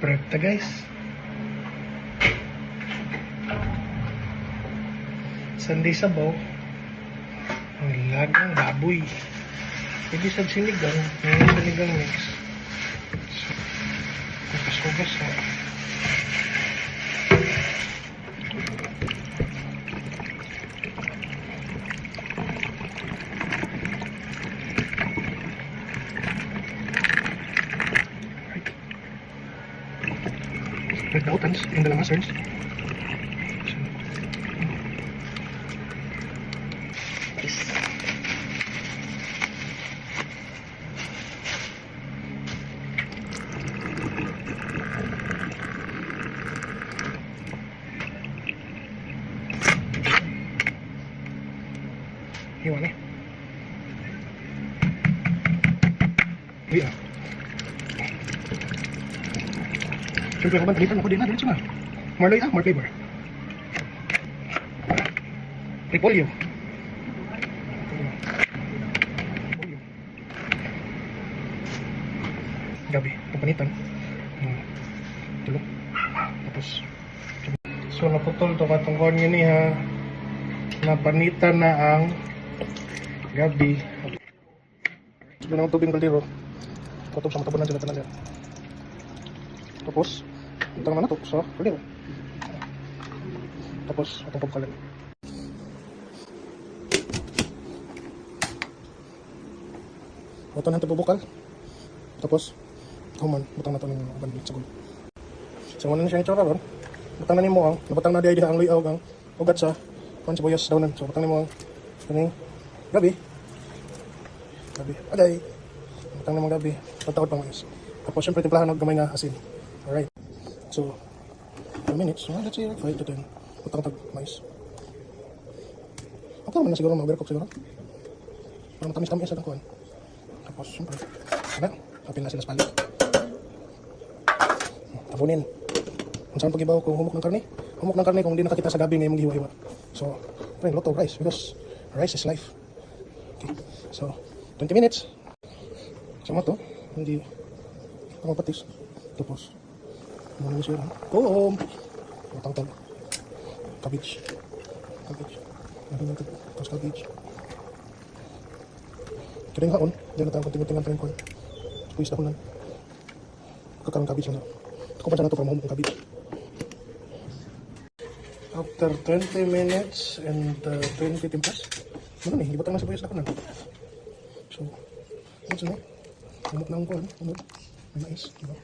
Prepta guys. Sunday sabaw. Nilagang baboy. Pwede sa sinigang. Ngayon sinigang mix. Kugas-kugas na. With the utans and the lamasers. Iwan eh. Iya. Siyempre ako ba, talitan ako din na. Diretso na. More loy more flavor. Repolyo. Gabi, pagpanitan. Tulog. Tapos, so naputol to katong kon yun ha. Napanitan na ang gabi. Sabi ng tubig ng kaldero. Katong sa matabunan sila talaga. Tapos, utang na to sa kaldero. Tapos, atong pagkalan. Butang na ito bubukal. Tapos, human, butang na ito ng bandit sa gulo. So, muna na siya itsura ron. Butang na ni mo ang, nabatang na di ay ang luyaw ang ugat sa pan sibuyas dawnan. So, butang ni mo ang kaning gabi. Gabi. Agay. Butang na mo gabi. Pagtaot pang mais. Tapos, syempre, timplahan ng gamay nga asin. Alright. So, 2 minutes. Well, let's say like 5 to 10. Butang tag mais. Okay naman na siguro mag-overcook siguro. Para matamis-tamis sa tangkuhan. Tapos, syempre, ano? Kapil na sila sa palik. Tapunin. Kung saan pag-ibaw kung humok ng karne? Humok ng karne kung hindi nakakita sa gabi ngayong maghiwa-hiwa. So, friend, lot of rice because rice is life. Okay. So, 20 minutes. Sama to. Hindi mapatis. Tapos, muna siya. Boom! Matang-tag. Cabbage. Cabbage. Tapos cabbage. Kaya yung haon, dyan na tayo konting-kontingan tayo ko. Squeeze na ko lang. Kakarang cabbage na. Ako pa siya na ito para mahumok ng cabbage. After 20 minutes and 20 timplas, ano nih, ibatang na sibuyas na ko lang. So, ano siya na? Humok na ang kuhan, humok. May mais, diba?